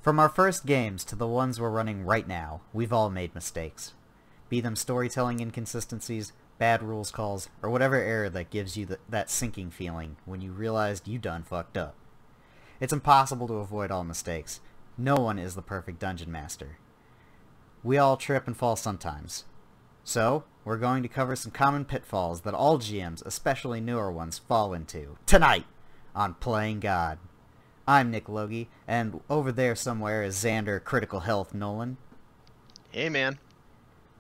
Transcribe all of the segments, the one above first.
From our first games to the ones we're running right now, we've all made mistakes. Be them storytelling inconsistencies, bad rules calls, or whatever error that gives you that sinking feeling when you realized you done fucked up. It's impossible to avoid all mistakes. No one is the perfect dungeon master. We all trip and fall sometimes. So, we're going to cover some common pitfalls that all GMs, especially newer ones, fall into tonight on Playing God. I'm Nick Logie, and over there somewhere is Xander Critical Health Nolan. Hey, man.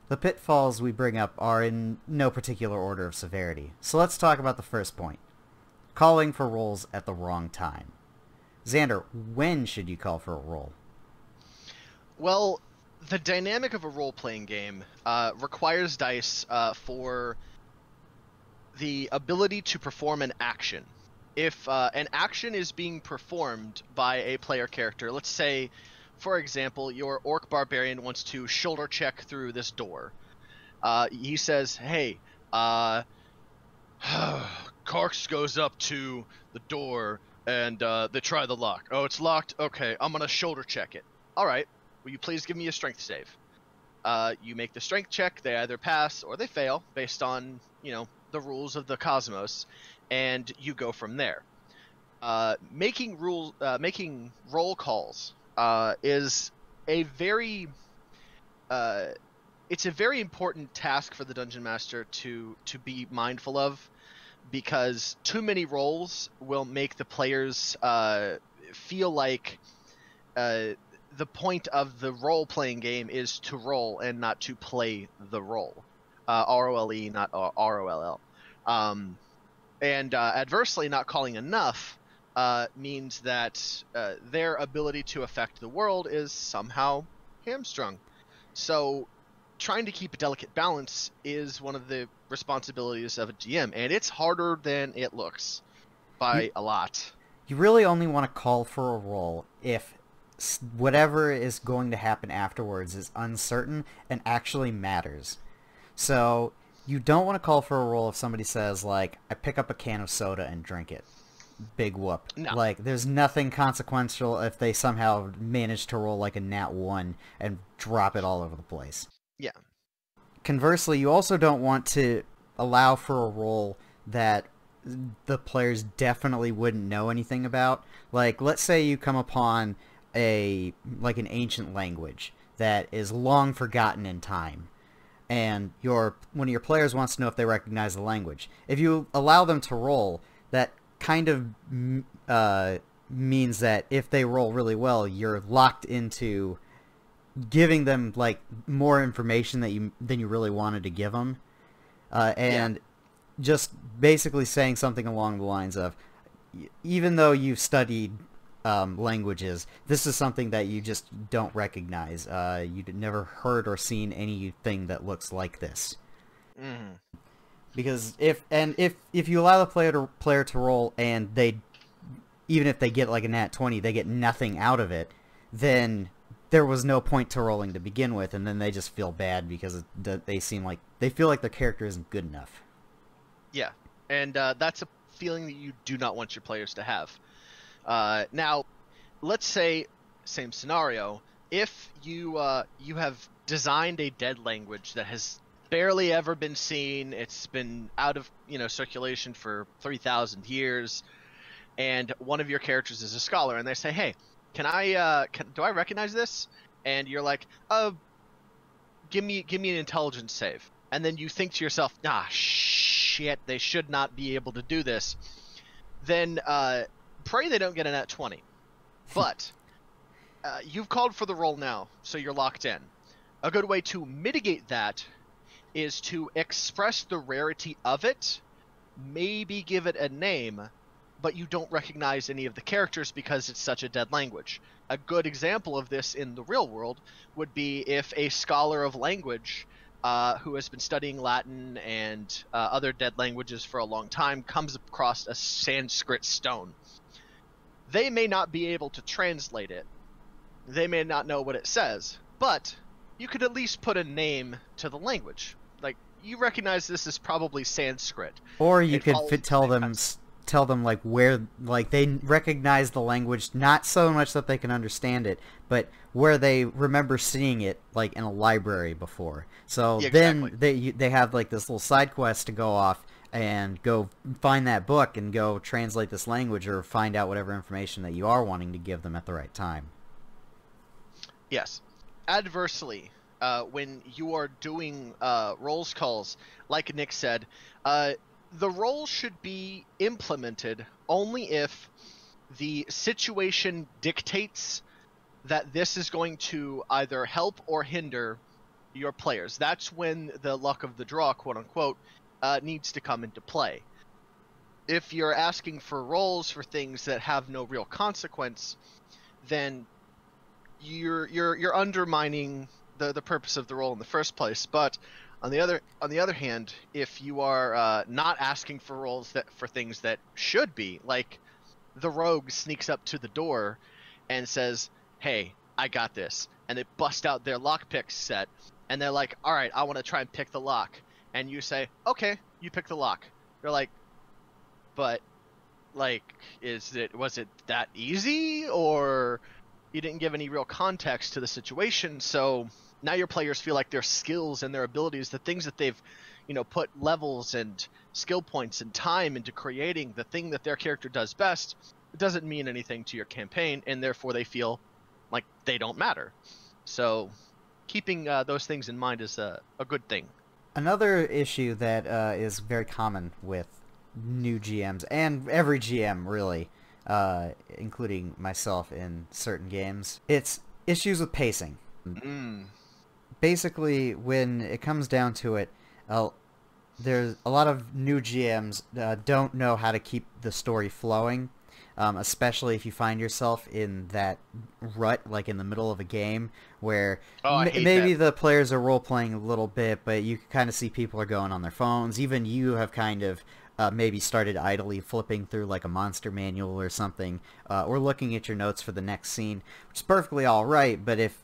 The pitfalls we bring up are in no particular order of severity, so let's talk about the first point. Calling for rolls at the wrong time. Xander, when should you call for a roll? Well, the dynamic of a role-playing game requires dice for the ability to perform an action. If an action is being performed by a player character, let's say, for example, your orc barbarian wants to shoulder check through this door. He says, hey, Karks goes up to the door and they try the lock. Oh, it's locked? Okay, I'm going to shoulder check it. All right, will you please give me a strength save? You make the strength check, they either pass or they fail based on, the rules of the cosmos, and you go from there. Making roll calls is a very it's a very important task for the dungeon master to be mindful of, because too many rolls will make the players feel like the point of the role-playing game is to roll and not to play the role. R-O-L-E, not R-O-L-L. And adversely, not calling enough means that their ability to affect the world is somehow hamstrung. So trying to keep a delicate balance is one of the responsibilities of a GM, and it's harder than it looks by a lot. You really only want to call for a roll if whatever is going to happen afterwards is uncertain and actually matters. So you don't want to call for a roll if somebody says, like, I pick up a can of soda and drink it. Big whoop. No. Like, there's nothing consequential if they somehow manage to roll like a nat 1 and drop it all over the place. Yeah. Conversely, you also don't want to allow for a roll that the players definitely wouldn't know anything about. Like, let's say you come upon an ancient language that is long forgotten in time, and one of your players wants to know if they recognize the language. If you allow them to roll, that kind of means that if they roll really well, you're locked into giving them like more information than you really wanted to give them, and just basically saying something along the lines of, even though you've studied languages, this is something that you just don't recognize. You've never heard or seen anything that looks like this. Mm-hmm. Because if you allow the player to roll, and even if they get like a nat 20, they get nothing out of it, then there was no point to rolling to begin with, and then they just feel bad because they feel like their character isn't good enough. Yeah, and that's a feeling that you do not want your players to have. Now, let's say, same scenario, if you have designed a dead language that has barely ever been seen, it's been out of circulation for 3,000 years, and one of your characters is a scholar, and they say, hey, do I recognize this? And you're like, give me an intelligence save. And then you think to yourself, shit, they should not be able to do this. Then pray they don't get a nat 20. But you've called for the roll now, so you're locked in. A good way to mitigate that is to express the rarity of it, maybe give it a name, but you don't recognize any of the characters because it's such a dead language. A good example of this in the real world would be if a scholar of language who has been studying Latin and other dead languages for a long time comes across a Sanskrit stone. They may not be able to translate it. They may not know what it says, but you could at least put a name to the language. Like, you recognize this as probably Sanskrit. Or you could tell them tell them like where, like they recognize the language, not so much that they can understand it, but where they remember seeing it like in a library before. So Yeah, exactly. then they have like this little side quest to go off and go find that book and go translate this language or find out whatever information that you are wanting to give them at the right time. Yes. Adversely, when you are doing rolls calls, like Nick said, the roll should be implemented only if the situation dictates that this is going to either help or hinder your players. That's when the luck of the draw, quote unquote, needs to come into play. If you're asking for rolls for things that have no real consequence, then you're undermining the purpose of the roll in the first place. But on the other hand, if you are not asking for rolls for things that should be, like the rogue sneaks up to the door and says, "Hey, I got this," and they bust out their lockpick set, and they're like, "All right, I want to try and pick the lock," and you say, "Okay, you pick the lock." They're like, "But like, was it that easy?" Or you didn't give any real context to the situation, so now your players feel like their skills and their abilities, the things that they've, put levels and skill points and time into creating, the thing that their character does best, it doesn't mean anything to your campaign, and therefore they feel like they don't matter. So keeping those things in mind is a good thing. Another issue that is very common with new GMs, and every GM really, including myself in certain games, it's issues with pacing. Basically, when it comes down to it, there's a lot of new GMs don't know how to keep the story flowing, especially if you find yourself in that rut, like in the middle of a game, where maybe the players are role-playing a little bit, but you can kind of see people are going on their phones. Even you have kind of maybe started idly flipping through like a monster manual or something, or looking at your notes for the next scene, which is perfectly all right, but if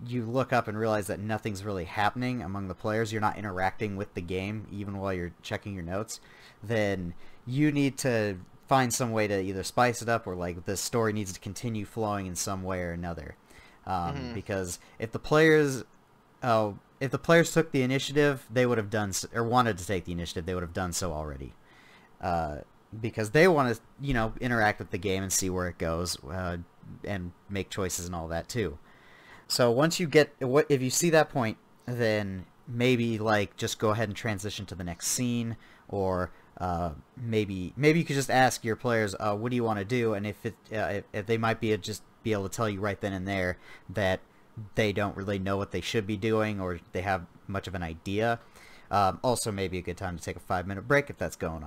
you look up and realize that nothing's really happening among the players, you're not interacting with the game even while you're checking your notes, then you need to find some way to either spice it up or like the story needs to continue flowing in some way or another. Because if the players took the initiative, they would have done, or wanted to take the initiative, they would have done so already. Because they want to, interact with the game and see where it goes, and make choices and all that too. So once you get, if you see that point, then maybe like just go ahead and transition to the next scene, or maybe you could just ask your players, what do you want to do, and if they might be able to tell you right then and there that they don't really know what they should be doing, or they have much of an idea. Also, maybe a good time to take a 5-minute break if that's going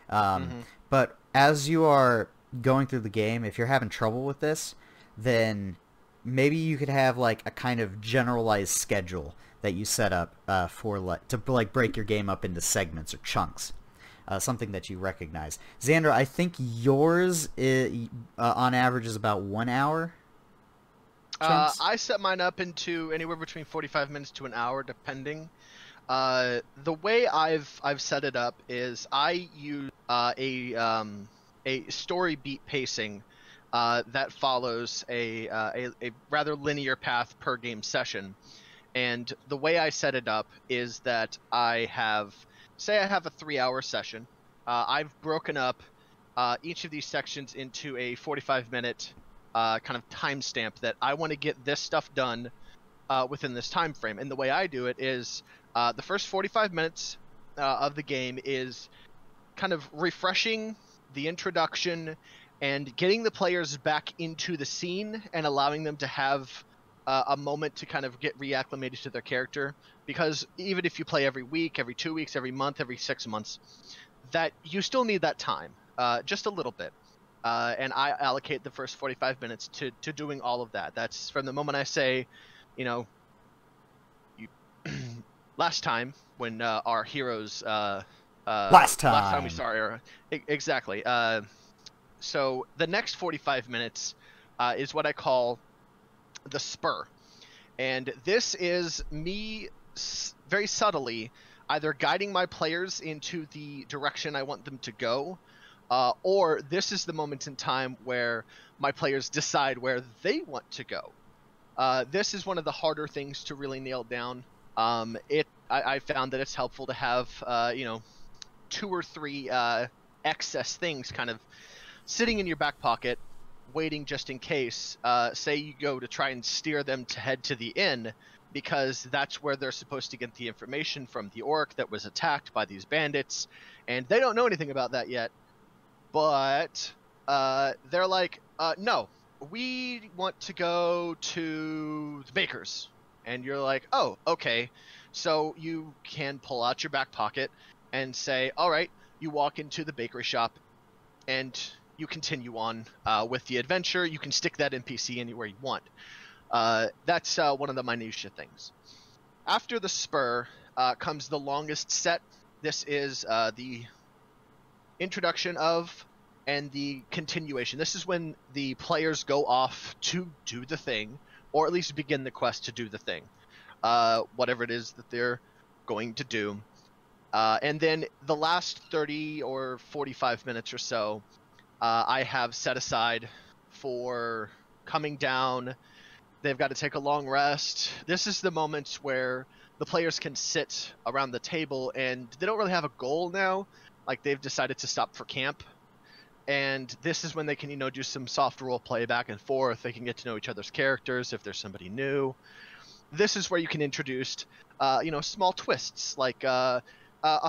on. But as you are going through the game, if you're having trouble with this, then maybe you could have like a kind of generalized schedule that you set up to break your game up into segments or chunks. Something that you recognize. Xander, I think yours on average is about 1 hour. I set mine up into anywhere between 45 minutes to an hour, depending. The way I've set it up is I use a story beat pacing that follows a rather linear path per game session. And the way I set it up is that I have a 3-hour session. I've broken up each of these sections into a 45-minute kind of timestamp that I want to get this stuff done within this time frame. And the way I do it is the first 45 minutes of the game is kind of refreshing the introduction and getting the players back into the scene and allowing them to have a moment to kind of get reacclimated to their character. Because even if you play every week, every 2 weeks, every month, every 6 months, that you still need that time, just a little bit. And I allocate the first 45 minutes to doing all of that. That's from the moment I say, last time when our heroes last time we saw her, exactly. So the next 45 minutes is what I call the spur, and this is me very subtly either guiding my players into the direction I want them to go, or this is the moment in time where my players decide where they want to go. This is one of the harder things to really nail down. I found that it's helpful to have, 2 or 3 excess things kind of sitting in your back pocket, waiting just in case. Say you go to try and steer them to head to the inn, because that's where they're supposed to get the information from the orc that was attacked by these bandits, and they don't know anything about that yet. But they're like, no, we want to go to the baker's. And you're like, oh, okay. So you can pull out your back pocket and say, all right, you walk into the bakery shop and you continue on with the adventure. You can stick that NPC anywhere you want. That's one of the minutiae things. After the spur comes the longest set. This is the introduction of and the continuation. This is when the players go off to do the thing, or at least begin the quest to do the thing, whatever it is that they're going to do. And then the last 30 or 45 minutes or so, I have set aside for coming down. They've got to take a long rest. This is the moment where the players can sit around the table, and they don't really have a goal now. Like, they've decided to stop for camp. And this is when they can, do some soft role play back and forth. They can get to know each other's characters if there's somebody new. This is where you can introduce, small twists, like a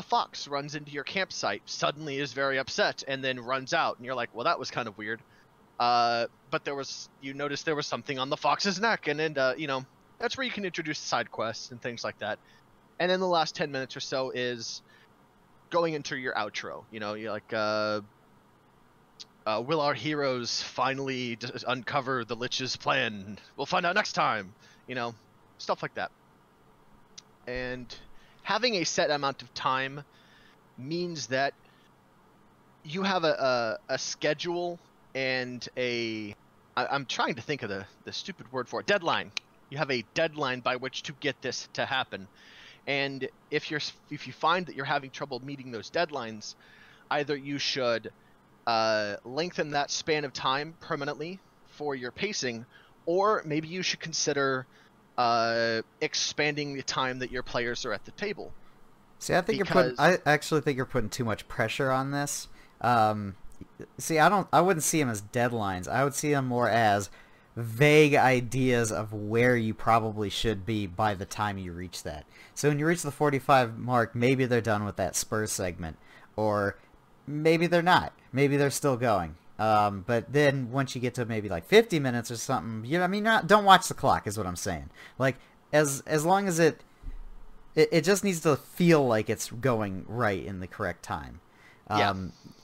fox runs into your campsite, suddenly is very upset, and then runs out. And you're like, well, that was kind of weird. But you noticed there was something on the fox's neck. And then, that's where you can introduce side quests and things like that. And then the last 10 minutes or so is going into your outro. You're like, will our heroes finally uncover the Lich's plan? We'll find out next time. Stuff like that. And having a set amount of time means that you have a schedule and I'm trying to think of the stupid word for it. Deadline. You have a deadline by which to get this to happen. And if you find that you're having trouble meeting those deadlines, either you should lengthen that span of time permanently for your pacing, or maybe you should consider expanding the time that your players are at the table. See, I actually think you're putting too much pressure on this. See, I wouldn't see them as deadlines. I would see them more as vague ideas of where you probably should be by the time you reach that. So when you reach the 45 mark, maybe they're done with that spur segment, or maybe they're not. Maybe they're still going. But then once you get to maybe like 50 minutes or something, don't watch the clock is what I'm saying. Like, as long as it just needs to feel like it's going right in the correct time.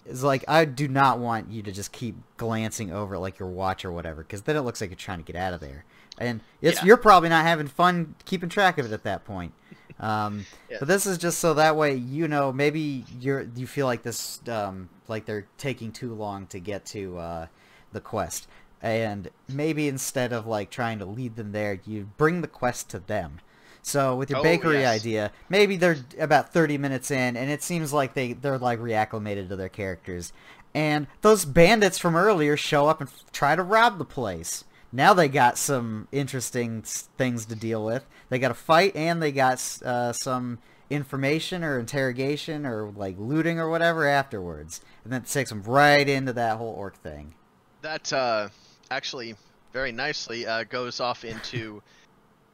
It's like, I do not want you to just keep glancing over like your watch or whatever, because then it looks like you're trying to get out of there. And you're probably not having fun keeping track of it at that point. But this is just so that way, maybe you feel like this, like they're taking too long to get to the quest. And maybe instead of like trying to lead them there, you bring the quest to them. So with your bakery idea, maybe they're about 30 minutes in, and it seems like they're like reacclimated to their characters. And those bandits from earlier show up and try to rob the place. Now they got some interesting things to deal with. They got a fight, and they got some information or interrogation or like looting or whatever afterwards. And then it takes them right into that whole orc thing. That actually very nicely goes off into...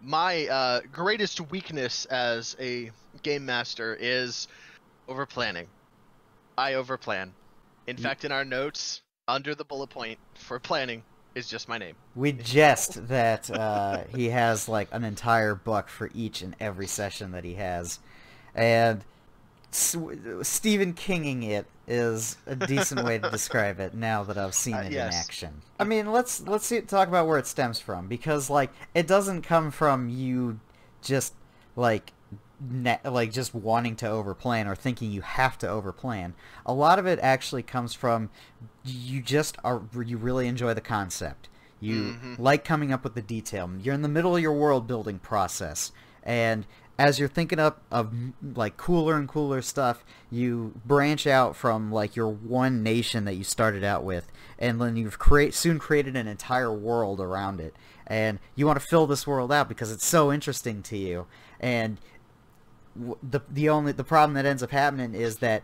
My greatest weakness as a game master is overplanning. I overplan. In fact, in our notes, under the bullet point for planning is just my name. We jest that he has like an entire book for each and every session that he has. And Stephen Kinging it is a decent way to describe it now that I've seen it in action. I mean, let's talk about where it stems from, because like it doesn't come from you just like just wanting to overplan or thinking you have to overplan. A lot of it actually comes from you really enjoy the concept. You like coming up with the detail. You're in the middle of your world building process, and as you're thinking up of like cooler and cooler stuff, you branch out from like your one nation that you started out with, and then you've soon created an entire world around it, and you want to fill this world out because it's so interesting to you. And the problem that ends up happening is that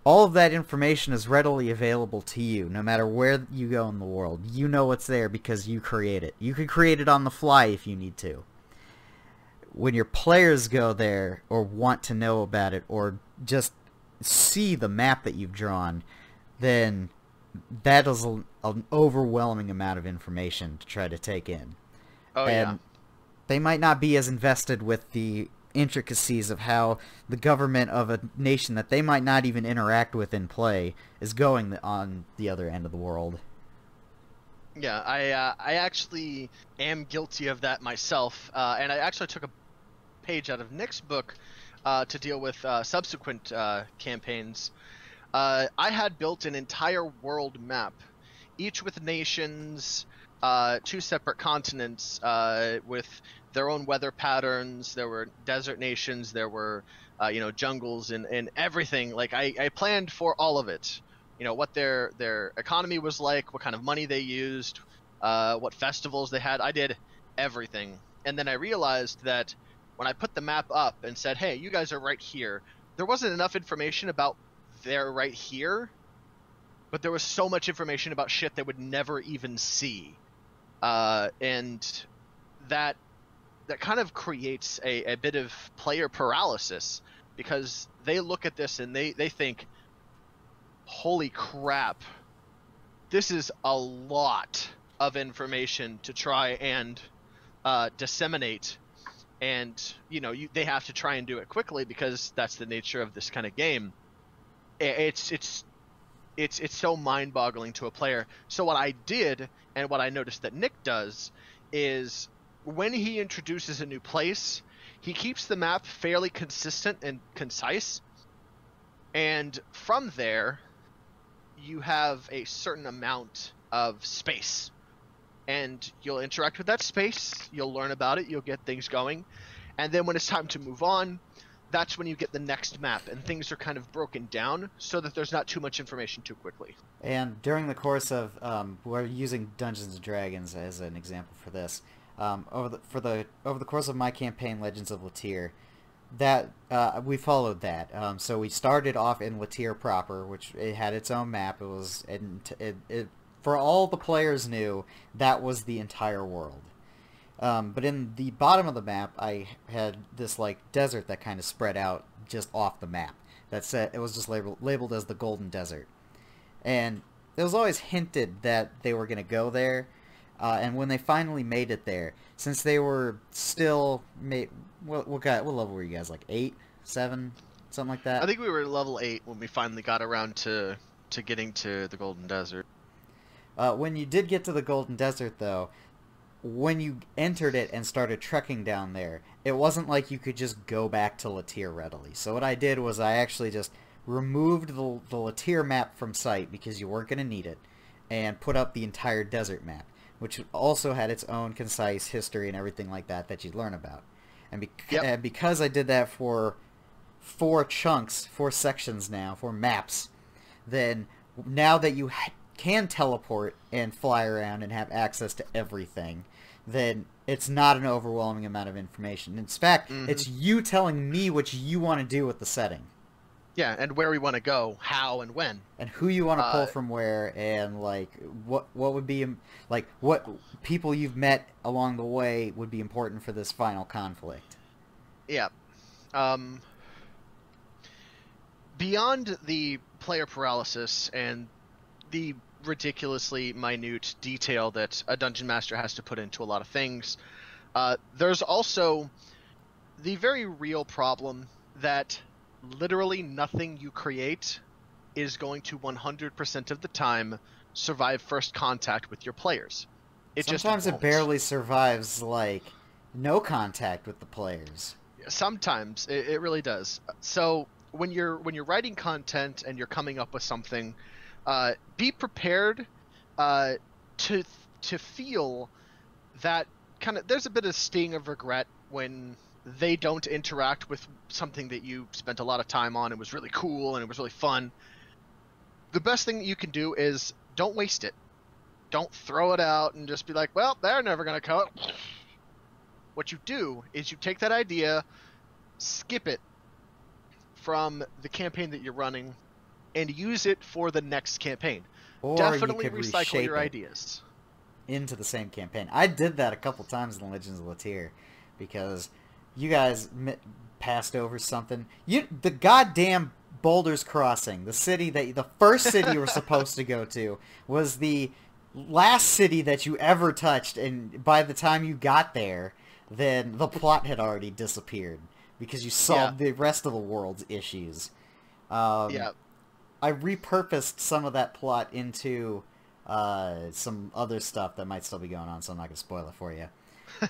all of that information is readily available to you, no matter where you go in the world. You know what's there because you create it. You can create it on the fly if you need to. When your players go there or want to know about it or just see the map that you've drawn, then that is an overwhelming amount of information to try to take in. Oh, and yeah. They might not be as invested with the intricacies of how the government of a nation that they might not even interact with in play is going on the other end of the world. Yeah, I actually am guilty of that myself, and I actually took a page out of Nick's book to deal with subsequent campaigns. I had built an entire world map, each with nations, 2 separate continents with their own weather patterns. There were desert nations, there were jungles and everything. Like I planned for all of it. What their economy was like, what kind of money they used, what festivals they had. I did everything. And then I realized that when I put the map up and said, hey, you guys are right here, there wasn't enough information about they're right here, but there was so much information about shit they would never even see. And that kind of creates a bit of player paralysis, because they look at this and they think, holy crap, this is a lot of information to try and disseminate. And they have to try and do it quickly because that's the nature of this kind of game. It's so mind-boggling to a player. So what I did, and what I noticed that Nick does, is when he introduces a new place, he keeps the map fairly consistent and concise, and from there you have a certain amount of space, and you'll interact with that space, you'll learn about it, you'll get things going, and then when it's time to move on, that's when you get the next map, and things are kind of broken down so that there's not too much information too quickly. And during the course of, we're using Dungeons & Dragons as an example for this, over the course of my campaign, Legends of Latyr, that we followed that. So we started off in Latyr proper, which it had its own map. It was for all the players knew, that was the entire world. But in the bottom of the map, I had this like desert that kind of spread out just off the map. It was just labeled as the Golden Desert, and it was always hinted that they were going to go there. And when they finally made it there, since they were still what level were you guys, like 8, 7, something like that? I think we were level 8 when we finally got around to getting to the Golden Desert. When you did get to the Golden Desert, though, when you entered it and started trekking down there, it wasn't like you could just go back to Latyr readily. So what I did was I actually just removed the Latyr map from sight because you weren't going to need it, and put up the entire desert map, which also had its own concise history and everything like that you'd learn about. And because I did that for 4 chunks, 4 sections now, 4 maps, then now that you can teleport and fly around and have access to everything, then it's not an overwhelming amount of information. In fact, it's you telling me what you want to do with the setting. Yeah, and where we want to go, how and when, and who you want to pull from where, and like what would be like what people you've met along the way would be important for this final conflict. Yeah. Beyond the player paralysis and the ridiculously minute detail that a dungeon master has to put into a lot of things, there's also the very real problem that literally nothing you create is going to 100% of the time survive first contact with your players. Sometimes it barely survives, like, no contact with the players. Sometimes it really does. So when you're writing content and you're coming up with something, be prepared to feel that kind of, there's a bit of sting of regret when they don't interact with something that you spent a lot of time on and was really cool and it was really fun, the best thing that you can do is don't waste it. Don't throw it out and just be like, well, they're never going to come. What you do is you take that idea, skip it from the campaign that you're running, and use it for the next campaign. Or Definitely you could recycle reshape your it ideas into the same campaign. I did that a couple times in Legends of Latyr because you guys passed over something. The goddamn Boulder's Crossing, the first city you were supposed to go to, was the last city that you ever touched, and by the time you got there, then the plot had already disappeared because you solved the rest of the world's issues. I repurposed some of that plot into some other stuff that might still be going on, so I'm not going to spoil it for you.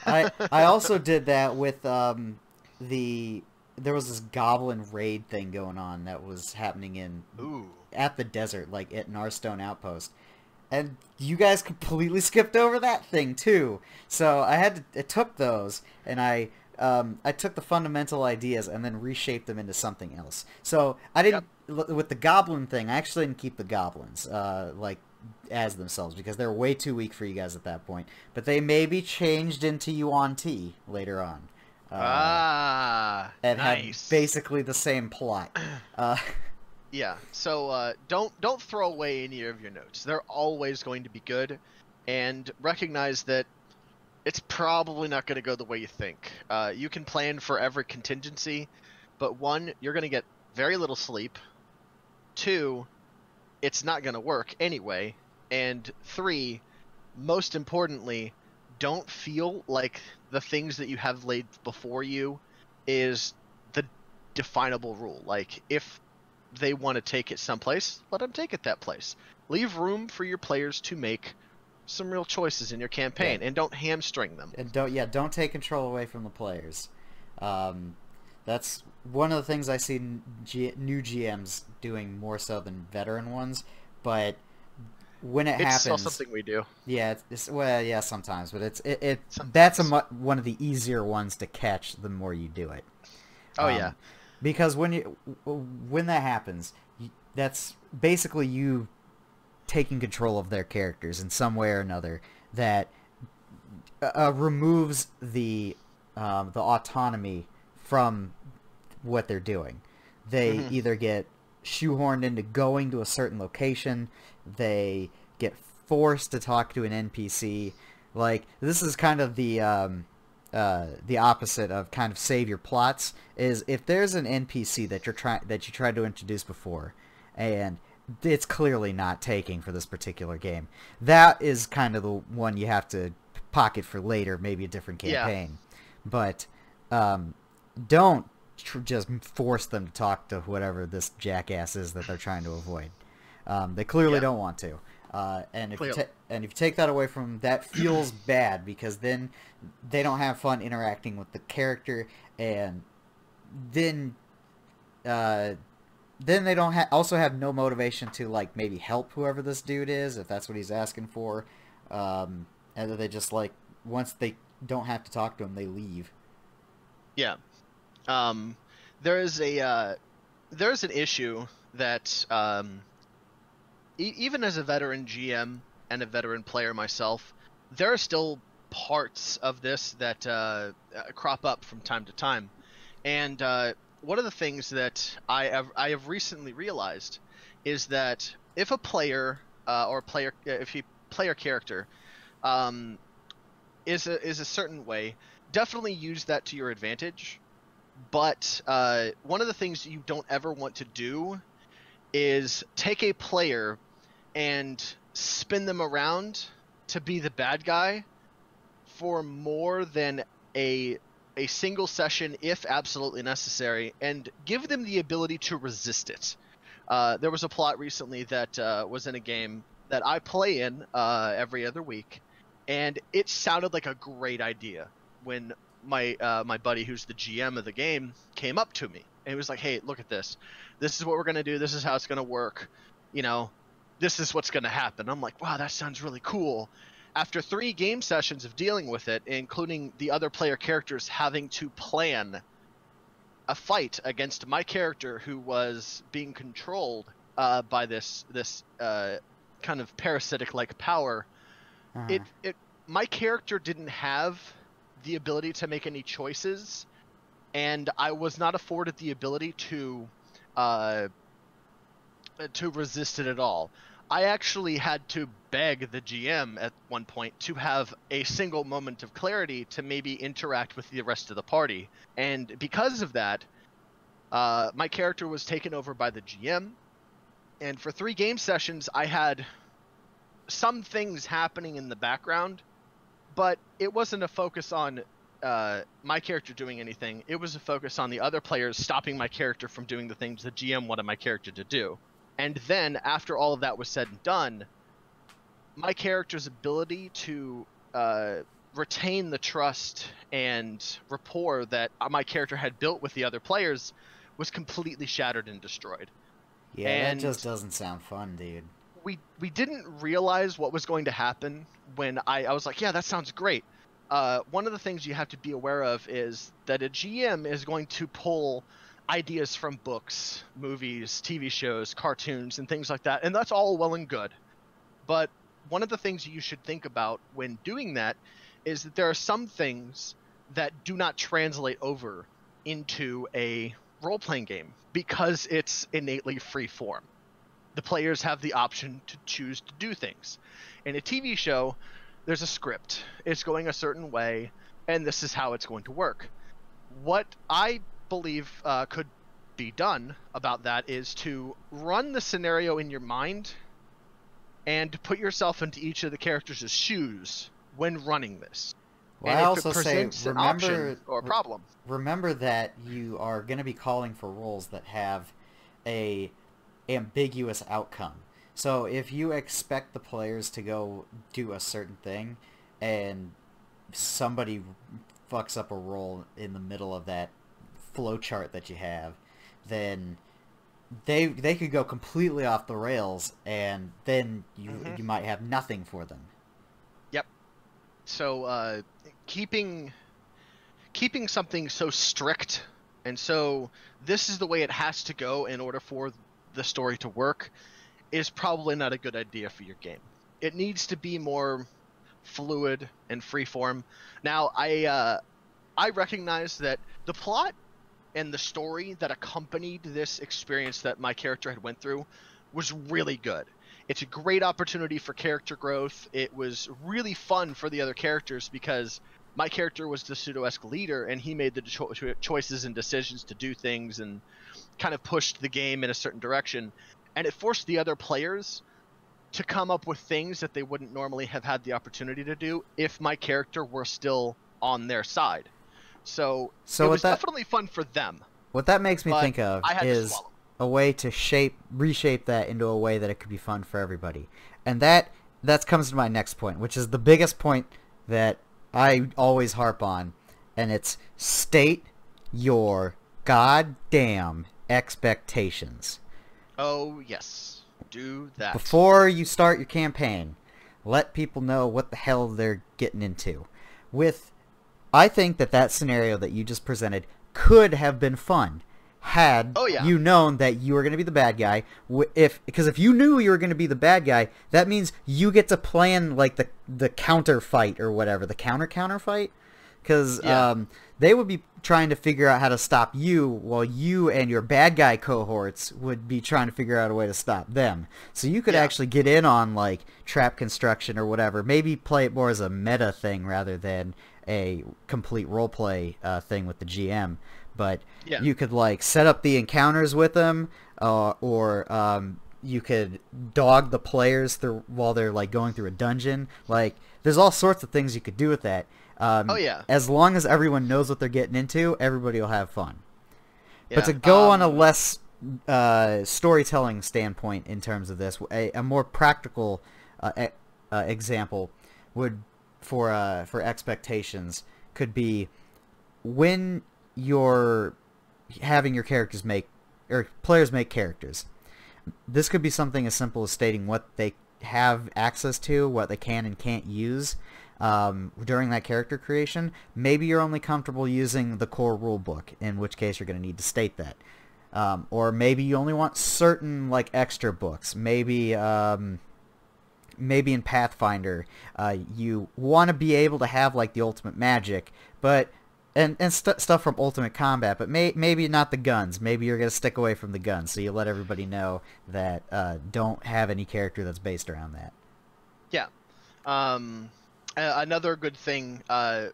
I also did that with there was this goblin raid thing going on that was happening at the desert, like at Narstone Outpost. And you guys completely skipped over that thing too. So I took those and I took the fundamental ideas and then reshaped them into something else. So I didn't with the goblin thing. I actually didn't keep the goblins as themselves because they're way too weak for you guys at that point. But they may be changed into Yuan Ti later on. And nice. have basically the same plot. Yeah, so don't throw away any of your notes. They're always going to be good, and recognize that it's probably not going to go the way you think. You can plan for every contingency, but 1, you're going to get very little sleep. 2, it's not going to work anyway. And 3, most importantly, don't feel like the things that you have laid before you is the definable rule. Like, if they want to take it someplace, let them take it that place. Leave room for your players to make some real choices in your campaign, and don't hamstring them. And don't take control away from the players. That's one of the things I see new GMs doing more so than veteran ones, but when it happens, it's still something we do. Yeah, sometimes, but Sometimes. That's one of the easier ones to catch the more you do it. Oh yeah. Because when that happens, that's basically you taking control of their characters in some way or another that removes the autonomy from what they're doing. They either get shoehorned into going to a certain location, they get forced to talk to an NPC. Like, this is kind of the opposite of kind of save your plots. Is if there's an NPC that you tried to introduce before, and it's clearly not taking for this particular game, that is kind of the one you have to pocket for later, maybe a different campaign. But don't just force them to talk to whatever this jackass is that they're trying to avoid. They clearly don't want to. And if you take that away from them, that feels bad because then they don't have fun interacting with the character, and then they don't also have no motivation to like maybe help whoever this dude is if that's what he's asking for, and they just like once they don't have to talk to him, they leave. Yeah. There's an issue that even as a veteran GM and a veteran player myself, there are still parts of this that crop up from time to time. And one of the things that I have recently realized is that if a player if a player character is a certain way, definitely use that to your advantage. But one of the things you don't ever want to do is take a player and spin them around to be the bad guy for more than a single session, if absolutely necessary, and give them the ability to resist it. There was a plot recently that was in a game that I play in every other week, and it sounded like a great idea when my buddy who's the GM of the game came up to me and he was like, hey, look at this. This is what we're going to do. This is how it's going to work. You know, this is what's going to happen. I'm like, wow, that sounds really cool. After 3 game sessions of dealing with it, including the other player characters having to plan a fight against my character who was being controlled by this kind of parasitic-like power, my character didn't have the ability to make any choices, and I was not afforded the ability to resist it at all. I actually had to beg the GM at one point to have a single moment of clarity to maybe interact with the rest of the party. And because of that, my character was taken over by the GM. And for 3 game sessions, I had some things happening in the background, but it wasn't a focus on my character doing anything. It was a focus on the other players stopping my character from doing the things the GM wanted my character to do. And then, after all of that was said and done, my character's ability to retain the trust and rapport that my character had built with the other players was completely shattered and destroyed. Yeah, and that just doesn't sound fun, dude. We didn't realize what was going to happen when I was like, yeah, that sounds great. One of the things you have to be aware of is that a GM is going to pull ideas from books, movies, TV shows, cartoons, and things like that, and that's all well and good. But one of the things you should think about when doing that is that there are some things that do not translate over into a role-playing game because it's innately free form. The players have the option to choose to do things. In a TV show, there's a script. It's going a certain way, and this is how it's going to work. What I believe could be done about that is to run the scenario in your mind and put yourself into each of the characters' shoes when running this. Well, and I if also it say, presents an option or a problem. Remember that you are going to be calling for roles that have a ambiguous outcome. So if you expect the players to go do a certain thing and somebody fucks up a roll in the middle of that flowchart that you have, then they could go completely off the rails, and then you might have nothing for them. Yep. So keeping something so strict and so this is the way it has to go in order for the story to work is probably not a good idea for your game. It needs to be more fluid and freeform. Now, I recognize that the plot and the story that accompanied this experience that my character had went through was really good. It's a great opportunity for character growth. It was really fun for the other characters because my character was the pseudo-esque leader, and he made the choices and decisions to do things and kind of pushed the game in a certain direction. And it forced the other players to come up with things that they wouldn't normally have had the opportunity to do if my character were still on their side. So it was definitely fun for them. What that makes me think of is a way to reshape that into a way that it could be fun for everybody. And that comes to my next point, which is the biggest point that I always harp on, and it's state your goddamn expectations. Oh, yes. Do that. Before you start your campaign, let people know what the hell they're getting into. I think that scenario that you just presented could have been fun had you known that you were going to be the bad guy. Because if you knew you were going to be the bad guy, that means you get to plan like the counter fight or whatever, the counter fight. Because they would be trying to figure out how to stop you, while you and your bad guy cohorts would be trying to figure out a way to stop them. So you could actually get in on like trap construction or whatever. Maybe play it more as a meta thing rather than a complete roleplay thing with the GM. But you could like set up the encounters with them, or you could dog the players through while they're like going through a dungeon. Like there's all sorts of things you could do with that. As long as everyone knows what they're getting into, everybody will have fun. Yeah. But to go on a less storytelling standpoint in terms of this, a more practical example would for expectations could be when you're having your players make characters. This could be something as simple as stating what they have access to, what they can and can't use during that character creation. Maybe you're only comfortable using the core rulebook, in which case you're going to need to state that. Or maybe you only want certain like extra books. Maybe maybe in Pathfinder you want to be able to have like the ultimate magic, but and stuff from Ultimate Combat, but maybe not the guns. Maybe you're going to stick away from the guns, so you let everybody know that don't have any character that's based around that. Yeah. Another good thing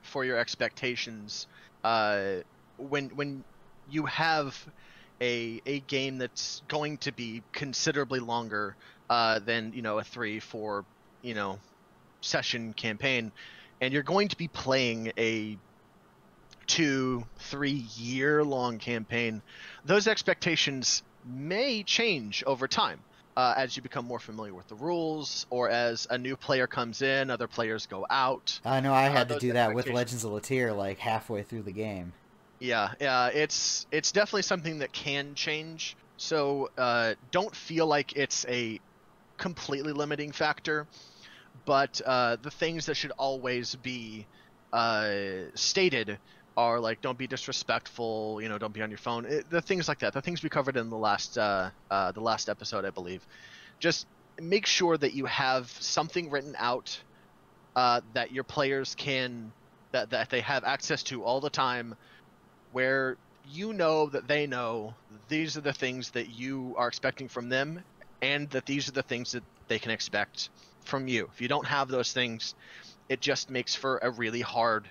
for your expectations, when you have a game that's going to be considerably longer than, you know, a 3-4, you know, session campaign, and you're going to be playing a 2-3 year long campaign, those expectations may change over time as you become more familiar with the rules, or as a new player comes in, other players go out. I know I had to do that with Legends of Latyr like halfway through the game. Yeah, it's definitely something that can change. So don't feel like it's a completely limiting factor, but the things that should always be stated are like, don't be disrespectful, you know, don't be on your phone, the things like that, the things we covered in the last episode, I believe. Just make sure that you have something written out that your players can that they have access to all the time, where you know that they know these are the things that you are expecting from them, and that these are the things that they can expect from you. If you don't have those things, it just makes for a really hard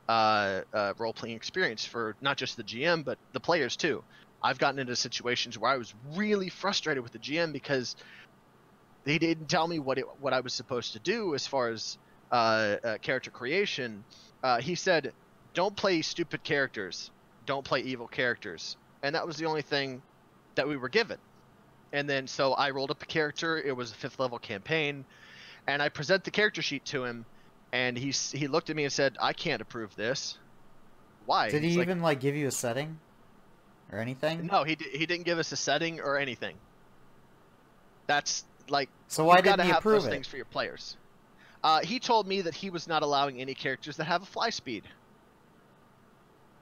role-playing experience for not just the GM, but the players too. I've gotten into situations where I was really frustrated with the GM because they didn't tell me what I was supposed to do as far as character creation. He said, don't play stupid characters, don't play evil characters, and that was the only thing that we were given. And then so I rolled up a character. It was a 5th level campaign, and I present the character sheet to him, and he looked at me and said, I can't approve this. Why? Did he even like give you a setting or anything? No, he didn't give us a setting or anything. That's like, so why didn't he have approve those it? things for your players. He told me that he was not allowing any characters that have a fly speed.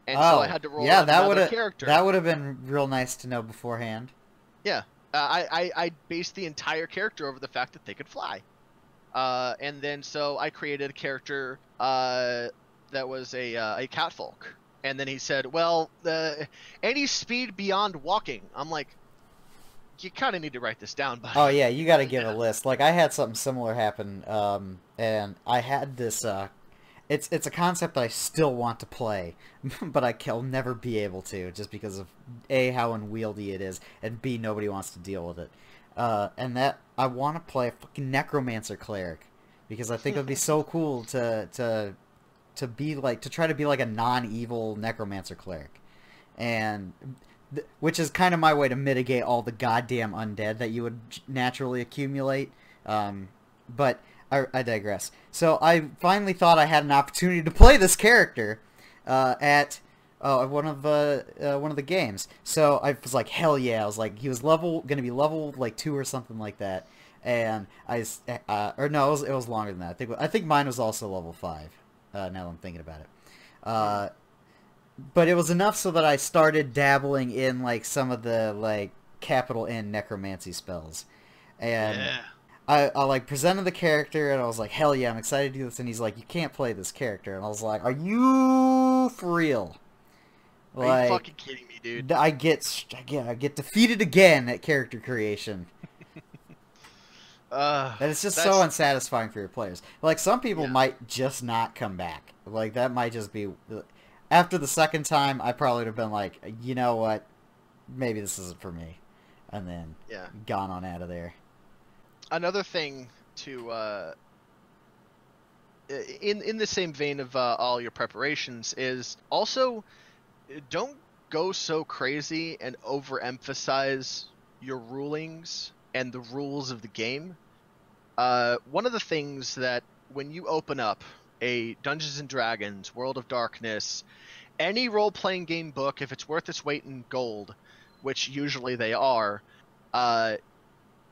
And so I had to roll another character. That would have been real nice to know beforehand. Yeah. I based the entire character over the fact that they could fly. And then so I created a character that was a catfolk. And then he said, well, any speed beyond walking. I'm like, you kind of need to write this down, buddy. Oh yeah, you got to give a list. Like I had something similar happen, and I had this. It's a concept that I still want to play, but I'll never be able to, just because of A, how unwieldy it is, and B, nobody wants to deal with it. And that I want to play a fucking necromancer cleric, because I think it would be so cool to be like, to try to be like a non-evil necromancer cleric, and which is kind of my way to mitigate all the goddamn undead that you would naturally accumulate. But I digress. So I finally thought I had an opportunity to play this character at one of the games. So I was like, hell yeah! I was like, he was gonna be level like 2 or something like that. And or no, it was longer than that. I think mine was also level 5. Now that I'm thinking about it. But it was enough so that I started dabbling in like some of the like capital N necromancy spells, and Yeah. I like presented the character, and I was like, hell yeah, I'm excited to do this. And he's like, you can't play this character, and I was like, are you for real? Are you fucking kidding me, dude? I get defeated again at character creation. And it's just so unsatisfying for your players. Like, some people might just not come back. Like, that might just be... After the second time, I probably would have been like, you know what? Maybe this isn't for me. And then gone on out of there. Another thing to... in the same vein of all your preparations is also, don't go so crazy and overemphasize your rulings and the rules of the game. One of the things that when you open up a Dungeons & Dragons, World of Darkness, any role-playing game book, if it's worth its weight in gold, which usually they are,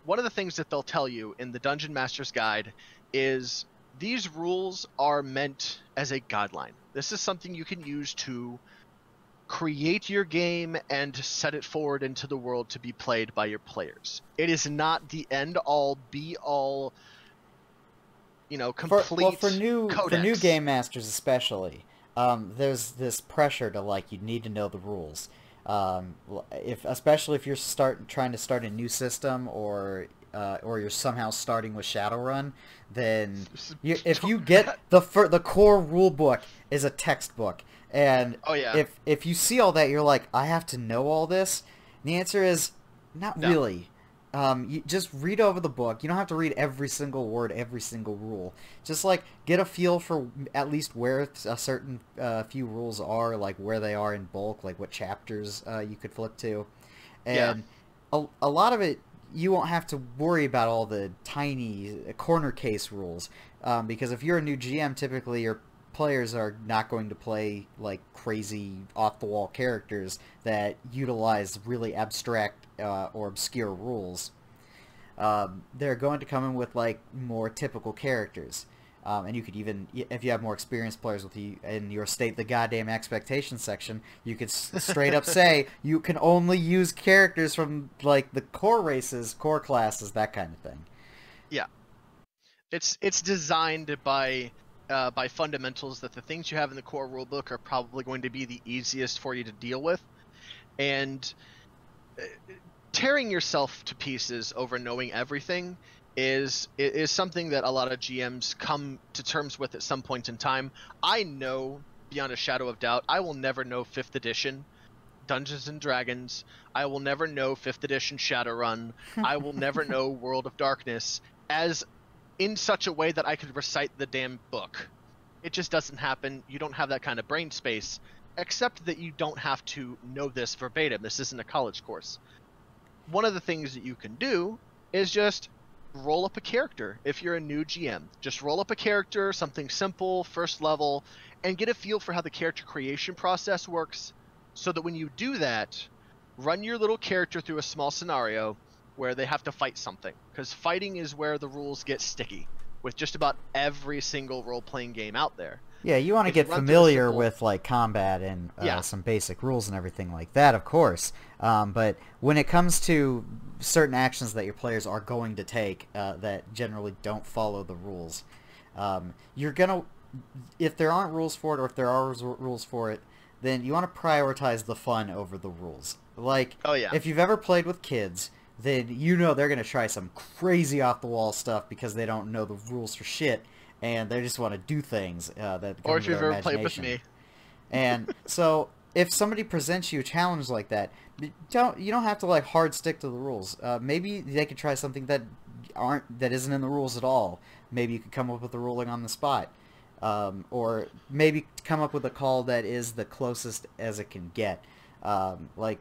one of the things that they'll tell you in the Dungeon Master's Guide is these rules are meant as a guideline. This is something you can use to create your game and set it forward into the world to be played by your players. It is not the end-all, be-all, complete for new codex. game masters especially. There's this pressure to you need to know the rules. Especially if you're trying to start a new system or you're somehow starting with Shadowrun, then if you get the core rule book is a textbook, and if you see all that, you're like, I have to know all this. And the answer is not really. You just read over the book. You don't have to read every single word, every single rule. Just get a feel for at least where a certain few rules are, where they are in bulk, what chapters you could flip to. And a lot of it, you won't have to worry about all the tiny corner case rules, because if you're a new GM, typically your players are not going to play crazy off-the-wall characters that utilize really abstract or obscure rules. They're going to come in with more typical characters, and you could even, if you have more experienced players with you in your state the goddamn expectation section, you could straight up say you can only use characters from the core races, core classes, that kind of thing. Yeah, it's designed by fundamentals that the things you have in the core rulebook are probably going to be the easiest for you to deal with, and tearing yourself to pieces over knowing everything is something that a lot of GMs come to terms with at some point in time. I know beyond a shadow of doubt I will never know 5th edition Dungeons and Dragons. I will never know 5th edition Shadowrun. I will never know World of Darkness as in such a way that I could recite the damn book. It just doesn't happen. You don't have that kind of brain space, except that you don't have to know this verbatim. This isn't a college course. One of the things that you can do is just roll up a character. If you're a new GM, just roll up a character, something simple, first level, and get a feel for how the character creation process works, so that when you do that, run your little character through a small scenario where they have to fight something, because fighting is where the rules get sticky with just about every single role-playing game out there. Yeah, you want to get familiar with combat and some basic rules and everything like that, of course. But when it comes to certain actions that your players are going to take that generally don't follow the rules, you're gonna, if there aren't rules for it, or if there are rules for it, then you want to prioritize the fun over the rules. If you've ever played with kids, then they're going to try some crazy off-the-wall stuff because they don't know the rules for shit, and they just want to do things that or if you've ever played with me. And so if somebody presents you a challenge like that, you don't have to hard stick to the rules. Maybe they could try something that isn't in the rules at all. Maybe you could come up with a ruling on the spot. Or maybe come up with a call that is the closest as it can get.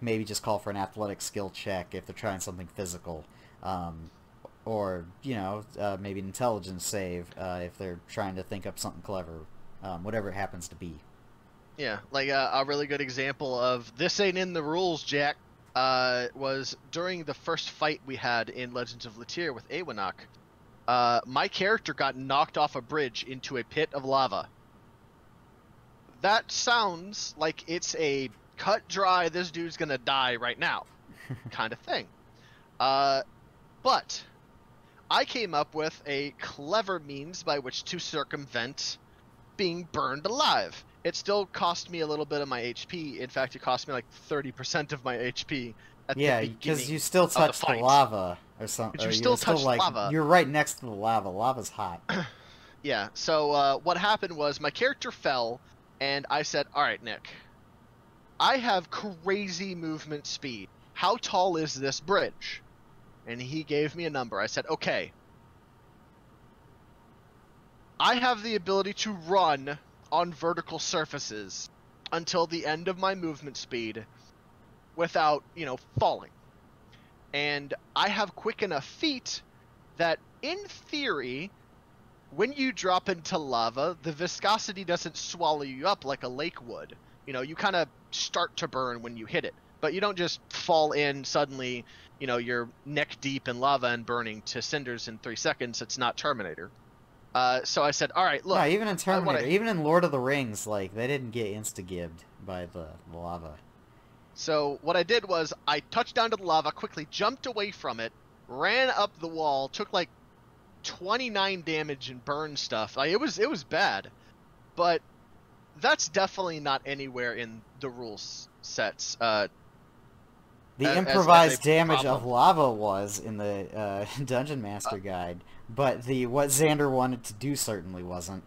Maybe just call for an athletic skill check if they're trying something physical. Or, maybe an intelligence save if they're trying to think up something clever. Whatever it happens to be. Yeah, a really good example of this ain't in the rules, Jack, was during the first fight we had in Legends of Lethir with Awanok. My character got knocked off a bridge into a pit of lava. That sounds like it's a cut dry, this dude's gonna die right now kind of thing. But I came up with a clever means by which to circumvent being burned alive. It still cost me a little bit of my HP. In fact, it cost me 30% of my HP at the beginning. Yeah, because you still touch the lava or something. You still touch lava. You're right next to the lava. Lava's hot. Yeah, so what happened was my character fell, and I said, all right, Nick, I have crazy movement speed. How tall is this bridge? And he gave me a number. I said, okay, I have the ability to run on vertical surfaces until the end of my movement speed without, falling. And I have quick enough feet that, in theory, when you drop into lava, the viscosity doesn't swallow you up like a lake would. You kind of start to burn when you hit it. but you don't just fall in suddenly, you're neck deep in lava and burning to cinders in 3 seconds. It's not Terminator. So I said, all right, look. No, even in Terminator, even in Lord of the Rings, like, they didn't get insta-gibbed by the lava. So what I did was I touched down to the lava, quickly jumped away from it, ran up the wall, took like 29 damage and burned stuff. Like, it was bad, but that's definitely not anywhere in the rules sets. The improvised damage problem. of lava was in the Dungeon Master Guide, but what Xander wanted to do certainly wasn't.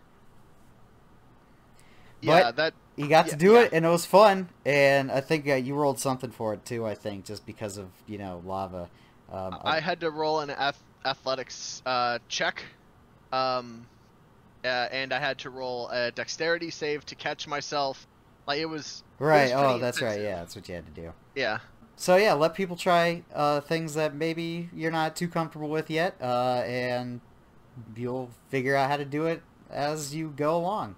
Yeah, but you got to do it, and it was fun, and I think you rolled something for it too, I think, just because of, lava. I had to roll an athletics check, and I had to roll a dexterity save to catch myself. Like, it was... Right, it was that's intensive. right, yeah, that's what you had to do. Yeah. So yeah, let people try things that maybe you're not too comfortable with yet, and you'll figure out how to do it as you go along.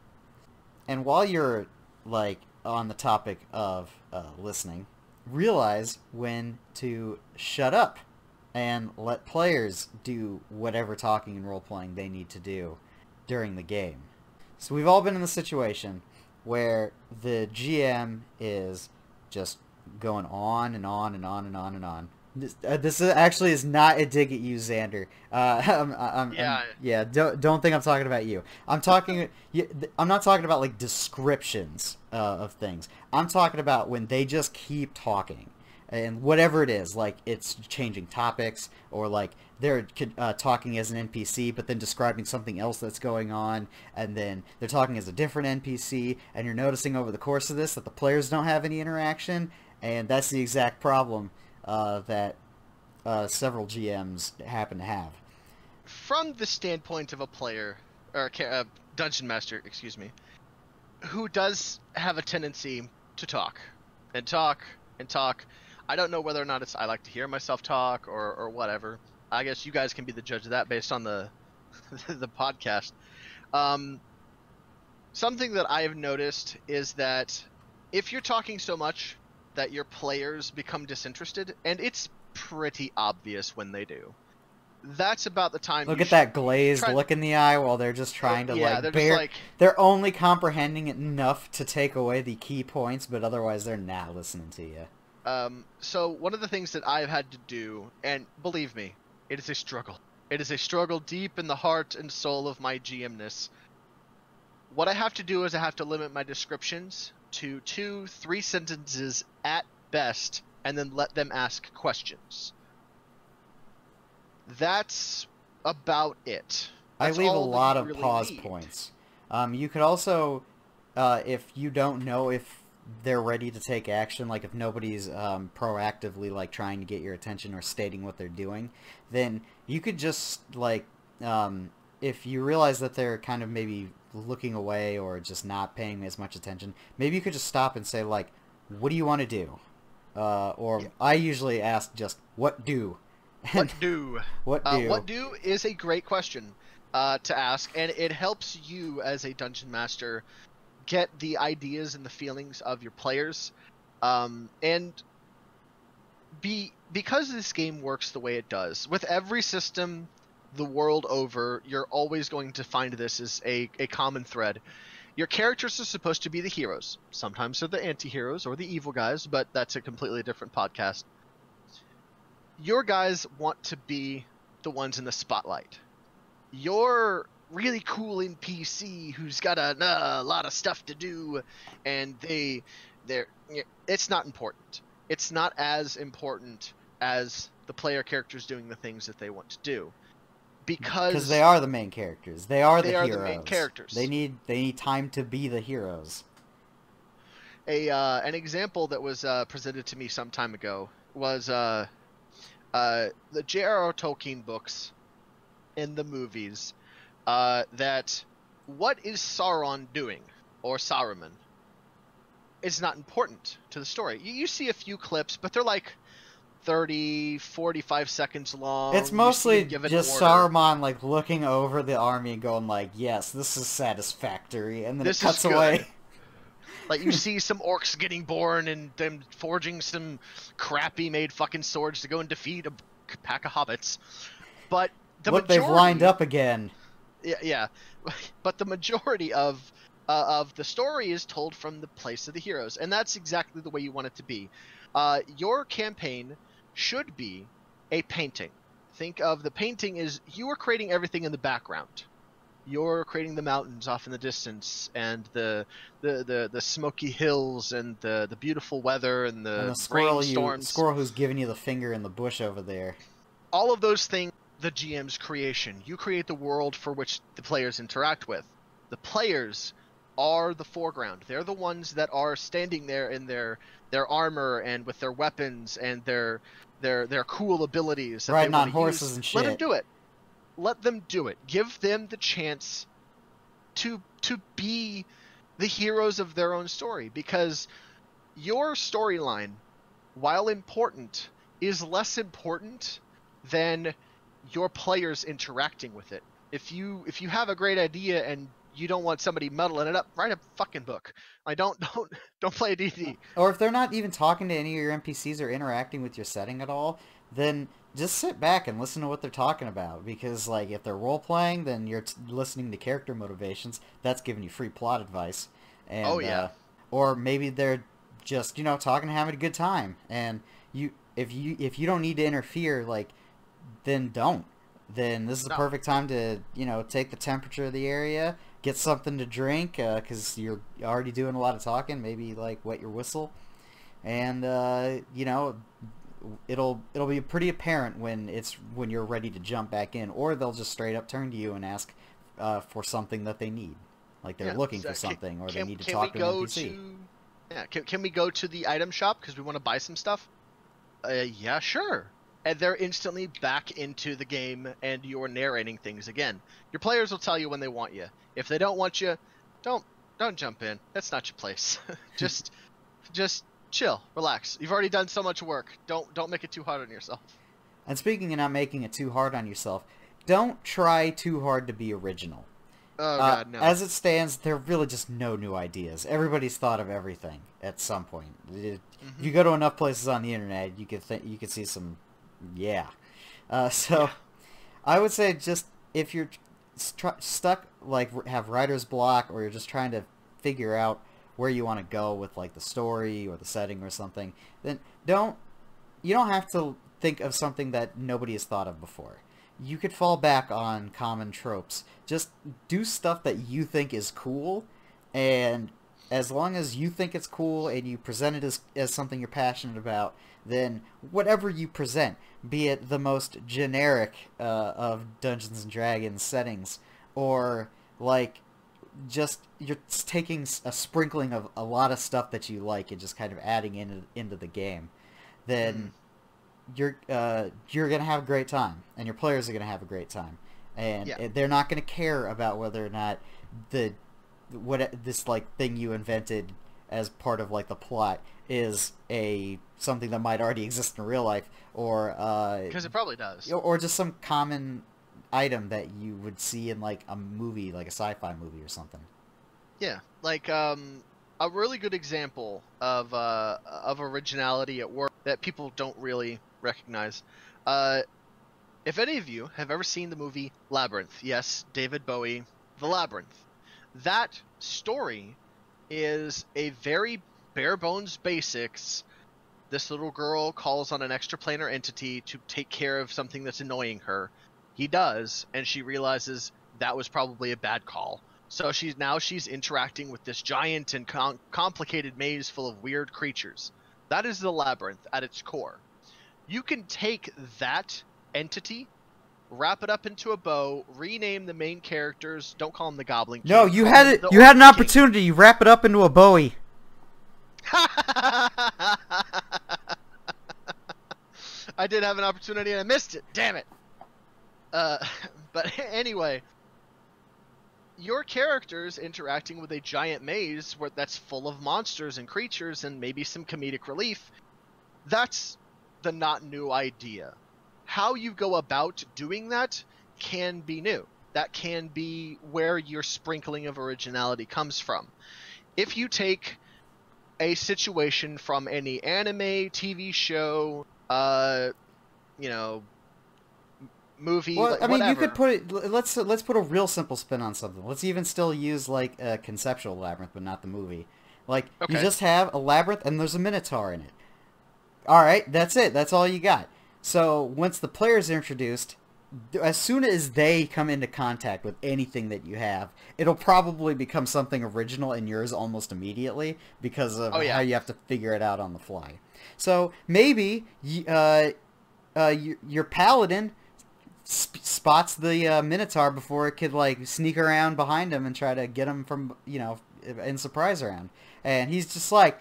And while you're, like, on the topic of listening, realize when to shut up and let players do whatever talking and role-playing they need to do during the game. So we've all been in the situation where the GM is just going on and on and on and on and on. This actually is not a dig at you, Xander. Don't think I'm talking about you. I'm not talking about like descriptions of things. I'm talking about when they just keep talking, and whatever it is, like it's changing topics, or like they're talking as an NPC, but then describing something else that's going on, and then they're talking as a different NPC, and you're noticing over the course of this that the players don't have any interaction, and that's the exact problem that several GMs happen to have. From the standpoint of a player, or a dungeon master, excuse me, who does have a tendency to talk, and talk, and talk, I don't know whether or not I like to hear myself talk, or whatever. I guess you guys can be the judge of that based on the the podcast. Something that I have noticed is that if you're talking so much that your players become disinterested, and it's pretty obvious when they do. That's about the time. Look at that glazed look in the eye while they're just trying to they're only comprehending it enough to take away the key points, but otherwise they're not listening to you. So one of the things that I've had to do, and believe me, it is a struggle. It is a struggle deep in the heart and soul of my GMness. What I have to do is I have to limit my descriptions to 2-3 sentences at best, and then let them ask questions. That's about it. That's I leave a lot of really pause need. points. You could also, if you don't know if they're ready to take action, like if nobody's proactively like trying to get your attention or stating what they're doing, then you could just like, if you realize that they're kind of maybe looking away or just not paying as much attention, maybe you could just stop and say like, what do you want to do? I usually ask just, what do? What do? What do? What do is a great question to ask, and it helps you as a dungeon master get the ideas and the feelings of your players. And because this game works the way it does, with every system the world over, you're always going to find this as a common thread. Your characters are supposed to be the heroes. Sometimes they're the anti-heroes or the evil guys, but that's a completely different podcast. Your guys want to be the ones in the spotlight. Your really cool NPC who's got a lot of stuff to do, and it's not important. It's not as important as the player characters doing the things that they want to do. Because they are the main characters. They are the heroes. The main characters. They need time to be the heroes. An example that was presented to me some time ago was the J.R.R. Tolkien books and the movies. That what is Sauron doing, or Saruman, is not important to the story. You see a few clips, but they're like 30, 45 seconds long. It's mostly just Saruman like looking over the army and going like, yes, this is satisfactory, and then it cuts away. Like, you see some orcs getting born and them forging some crappy made fucking swords to go and defeat a pack of hobbits. But the Look, majority... they've lined up again. Yeah. But the majority of the story is told from the place of the heroes, and that's exactly the way you want it to be. Your campaign should be a painting. Think of the painting as you are creating everything in the background. You're creating the mountains off in the distance, and the smoky hills, and the beautiful weather, and the rainstorms. Squirrel who's giving you the finger in the bush over there. All of those things, the GM's creation. You create the world for which the players interact with. The players are the foreground. They're the ones that are standing there in their armor and with their weapons and their cool abilities. That Riding they on horses and shit. Let them do it. Let them do it. Give them the chance to be the heroes of their own story, because your storyline, while important, is less important than your players interacting with it. If you have a great idea and you don't want somebody muddling it up, write a fucking book. Don't play a D&D. Or if they're not even talking to any of your NPCs or interacting with your setting at all, then just sit back and listen to what they're talking about. Because, like, if they're role-playing, then you're listening to character motivations. That's giving you free plot advice. And, oh, yeah. Or maybe they're just, talking and having a good time. And if you don't need to interfere, like, then don't. Then this is the perfect time to, take the temperature of the area, get something to drink, because you're already doing a lot of talking, maybe, like, wet your whistle. And, it'll be pretty apparent when you're ready to jump back in, or they'll just straight up turn to you and ask for something that they need. Like they're looking for something, or they need to talk to an NPC. Can we go to the item shop because we want to buy some stuff? Yeah, sure. And they're instantly back into the game, and you're narrating things again. Your players will tell you when they want you. If they don't want you, don't jump in. That's not your place. just chill, relax. You've already done so much work. Don't make it too hard on yourself. And speaking of not making it too hard on yourself, don't try too hard to be original. Oh God, no. As it stands, there are really just no new ideas. Everybody's thought of everything at some point. If you go to enough places on the internet, you could see some. I would say just if you're stuck, like have writer's block, or you're just trying to figure out where you want to go with like the story or the setting or something, then you don't have to think of something that nobody has thought of before. You could fall back on common tropes. Just do stuff that you think is cool, and as long as you think it's cool and you present it as something you're passionate about, then whatever you present, be it the most generic of Dungeons and Dragons settings, or like you're taking a sprinkling of a lot of stuff that you like and just kind of adding into the game, then you're gonna have a great time, and your players are gonna have a great time, and they're not gonna care about whether or not this like thing you invented as part of like the plot is something that might already exist in real life, or because it probably does, or just some common item that you would see in like a movie, like a sci-fi movie or something. Yeah, like a really good example of originality at work that people don't really recognize. If any of you have ever seen the movie Labyrinth, yes, David Bowie, The Labyrinth, that story is a very bare bones basics. This little girl calls on an extraplanar entity to take care of something that's annoying her. He does, and she realizes that was probably a bad call. So she's interacting with this giant and complicated maze full of weird creatures. That is the Labyrinth at its core. You can take that entity, wrap it up into a bow, rename the main characters. Don't call them the Goblin King. No, you had it. You had an opportunity. You wrap it up into a Bowie. I did have an opportunity and I missed it. Damn it. But anyway, your characters interacting with a giant maze that's full of monsters and creatures and maybe some comedic relief. That's the not new idea. How you go about doing that can be new. That can be where your sprinkling of originality comes from. If you take a situation from any anime, TV show, you know, movie, Well, like I mean, you whatever. could put it. Let's put a real simple spin on something. Let's even still use like a conceptual labyrinth, but not the movie. Like you Okay. just have a labyrinth and there's a minotaur in it. All right, that's it. That's all you got. So once the players are introduced, as soon as they come into contact with anything that you have, it'll probably become something original and yours almost immediately because of Oh how yeah. you have to figure it out on the fly. So maybe your paladin spots the Minotaur before it could like sneak around behind him and try to get him from in surprise round, and he's just like,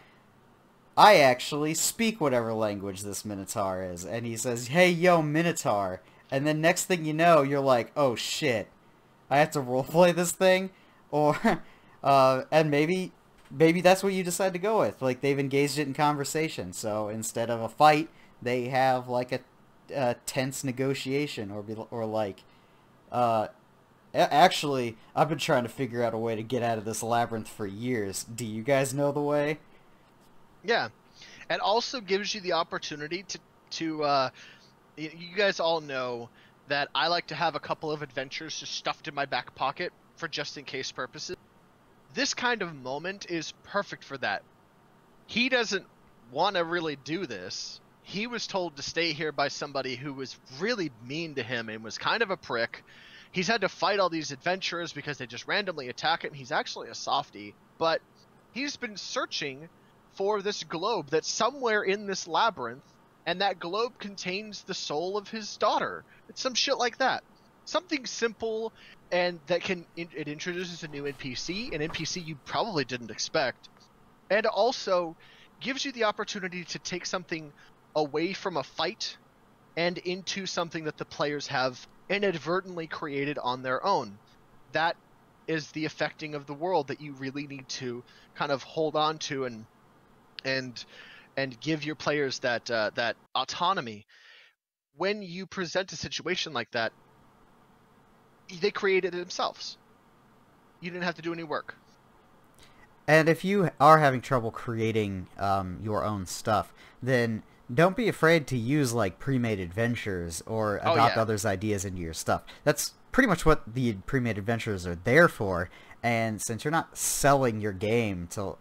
I actually speak whatever language this Minotaur is, and he says, "Hey, yo, Minotaur," and then next thing you know, you're like, "Oh shit, I have to roleplay this thing," or and maybe that's what you decide to go with. Like they've engaged it in conversation, so instead of a fight, they have like a tense negotiation, or like, uh, actually, I've been trying to figure out a way to get out of this labyrinth for years. Do you guys know the way? Yeah. It also gives you the opportunity to you guys all know that I like to have a couple of adventures just stuffed in my back pocket for just in case purposes. This kind of moment is perfect for that. He doesn't want to really do this. He was told to stay here by somebody who was really mean to him and was kind of a prick. He's had to fight all these adventurers because they just randomly attack him. He's actually a softie, but he's been searching for this globe that's somewhere in this labyrinth, and that globe contains the soul of his daughter. It's some shit like that. Something simple, and it introduces a new NPC, an NPC you probably didn't expect, and also gives you the opportunity to take something away from a fight and into something that the players have inadvertently created on their own. That is the affecting of the world that you really need to kind of hold on to and give your players that autonomy. When you present a situation like that, they created it themselves. You didn't have to do any work. And if you are having trouble creating your own stuff, then don't be afraid to use like Premade Adventures or Oh adopt yeah. others' ideas into your stuff. That's pretty much what the Premade Adventures are there for. And since you're not selling your game to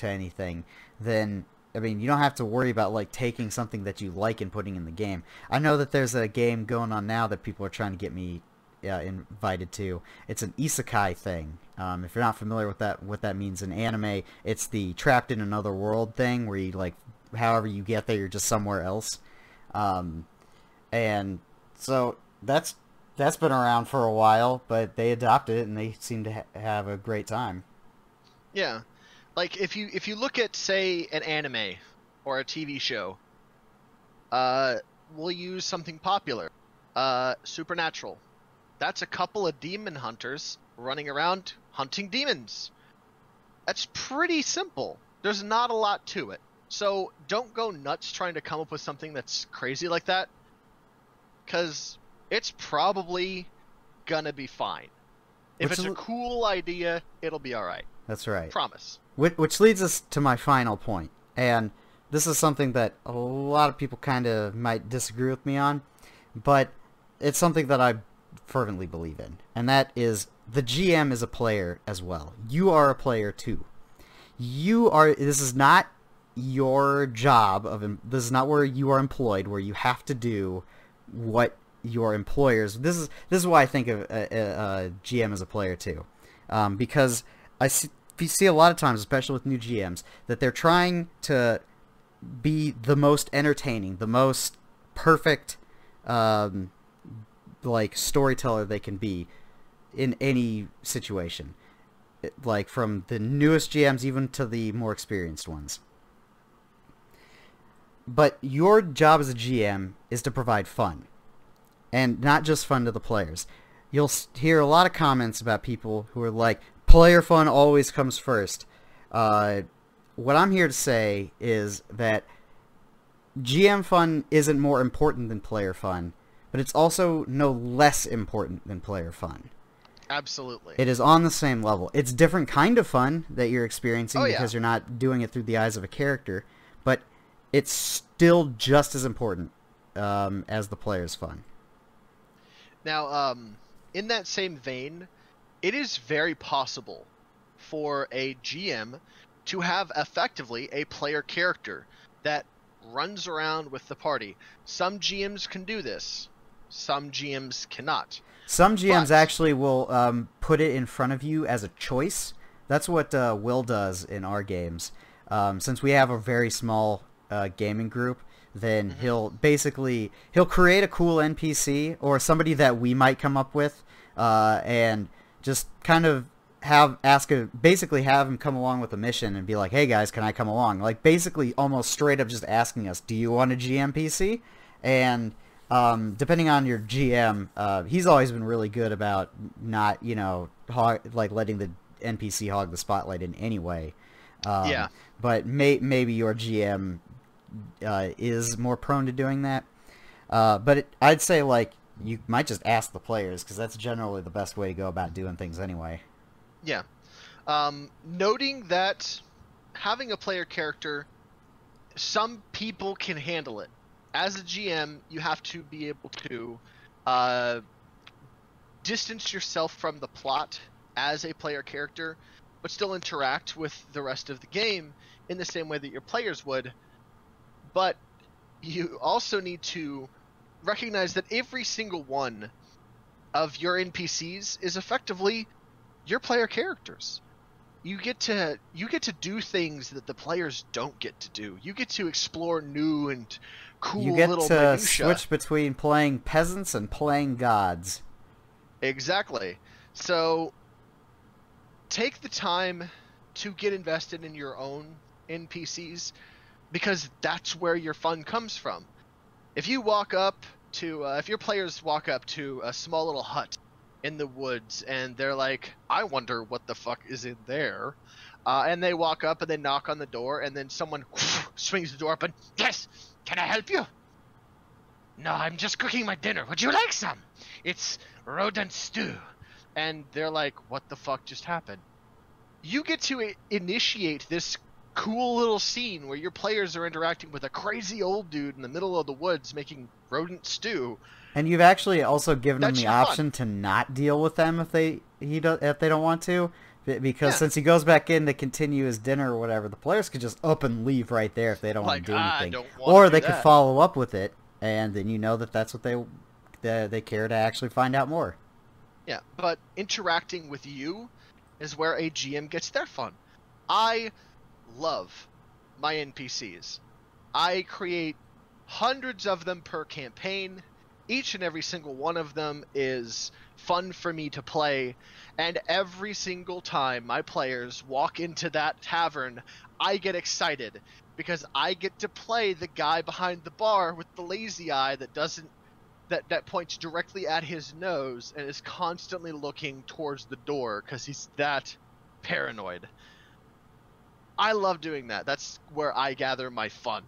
anything, then I mean you don't have to worry about like taking something that you like and putting in the game. I know that there's a game going on now that people are trying to get me invited to. It's an isekai thing. If you're not familiar with what that means in anime, it's the trapped in another world thing where you like, however you get there, you're just somewhere else. And so that's been around for a while, but they adopted it and they seem to have a great time. Yeah. Like if you look at say an anime or a TV show, we'll use something popular. Supernatural. That's a couple of demon hunters running around hunting demons. That's pretty simple. There's not a lot to it. So don't go nuts trying to come up with something that's crazy like that, because it's probably gonna be fine. If Which it's a cool idea, it'll be alright. That's right. Promise. Which leads us to my final point, and this is something that a lot of people kind of might disagree with me on, but it's something that I fervently believe in, and that is the GM is a player as well. You are a player too. This is not your job this is not where you are employed, where you have to do what your employers. This is why I think of a GM as a player too, because you see a lot of times, especially with new GMs, that they're trying to be the most entertaining, the most perfect like storyteller they can be in any situation, like from the newest GMs even to the more experienced ones. But your job as a GM is to provide fun, and not just fun to the players. You'll hear a lot of comments about people who are like, player fun always comes first. What I'm here to say is that GM fun isn't more important than player fun, but it's also no less important than player fun. Absolutely. It is on the same level. It's different kind of fun that you're experiencing because you're not doing it through the eyes of a character, but it's still just as important as the player's fun. Now, in that same vein, it is very possible for a GM to have effectively a player character that runs around with the party. Some GMs can do this. Some GMs cannot. Some GMs actually will put it in front of you as a choice. That's what Will does in our games. Since we have a very small gaming group, then he'll create a cool NPC or somebody that we might come up with, and just kind of basically have him come along with a mission and be like, "Hey guys, can I come along?" Like basically almost straight up just asking us, "Do you want a GM PC?" And depending on your GM, he's always been really good about not, letting the NPC hog the spotlight in any way. But maybe your GM is more prone to doing that. But I'd say, like, you might just ask the players, because that's generally the best way to go about doing things anyway. Yeah. Noting that having a player character, some people can handle it. As a GM, you have to be able to distance yourself from the plot as a player character, but still interact with the rest of the game in the same way that your players would. But you also need to recognize that every single one of your NPCs is effectively your player characters. You get to do things that the players don't get to do. You get to explore new and cool little minutia. You get to switch between playing peasants and playing gods. Exactly. So take the time to get invested in your own NPCs, because that's where your fun comes from. If you walk up to, if your players walk up to a small little hut in the woods and they're like, "I wonder what the fuck is in there," and they walk up and they knock on the door, and then someone swings the door open. "Yes, can I help you?" "No, I'm just cooking my dinner. Would you like some? It's rodent stew." And they're like, "What the fuck just happened?" You get to initiate this cool little scene where your players are interacting with a crazy old dude in the middle of the woods making rodent stew. And you've actually also given them the option to not deal with them if they don't want to, because since he goes back in to continue his dinner or whatever, the players could just up and leave right there if they don't want to do anything, or they could follow up with it, and then you know that that's what they care to actually find out more. Yeah, but interacting with you is where a GM gets their fun. I love my NPCs. I create hundreds of them per campaign. Each and every single one of them is fun for me to play, and every single time my players walk into that tavern, I get excited because I get to play the guy behind the bar with the lazy eye that points directly at his nose and is constantly looking towards the door because he's that paranoid. I love doing that. That's where I gather my fun.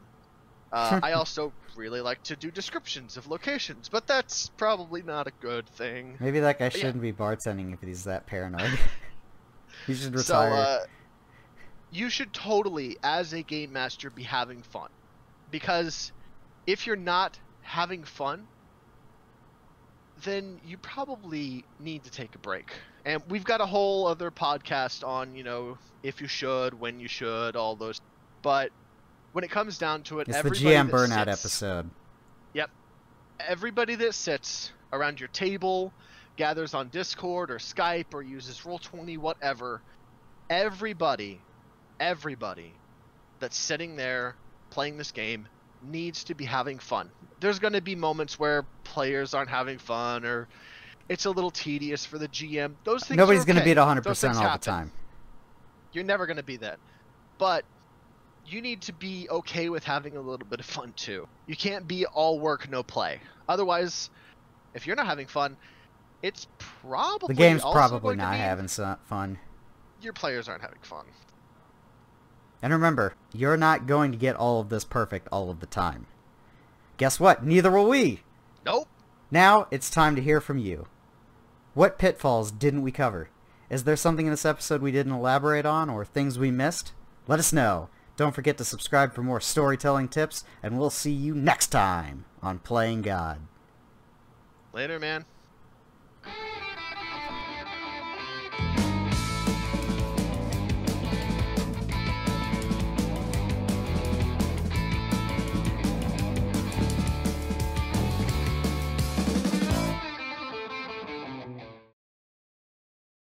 I also really like to do descriptions of locations, but that's probably not a good thing. Maybe that guy shouldn't be bartending if he's that paranoid. He should retire. So, you should totally, as a game master, be having fun. Because if you're not having fun, then you probably need to take a break. And we've got a whole other podcast on, if you should, when you should, all those. But when it comes down to it, it's the GM burnout episode. Yep. Everybody that sits around your table, gathers on Discord or Skype or uses Roll20, whatever, everybody that's sitting there playing this game needs to be having fun. There's going to be moments where players aren't having fun or it's a little tedious for the GM. Those things Nobody's going to be at 100% all the time. You're never going to be that. But you need to be okay with having a little bit of fun too. You can't be all work, no play. Otherwise, if you're not having fun, it's probably the game's probably not having fun. Your players aren't having fun. And remember, you're not going to get all of this perfect all of the time. Guess what? Neither will we. Nope. Now it's time to hear from you. What pitfalls didn't we cover? Is there something in this episode we didn't elaborate on, or things we missed? Let us know. Don't forget to subscribe for more storytelling tips, and we'll see you next time on Playing God. Later, man.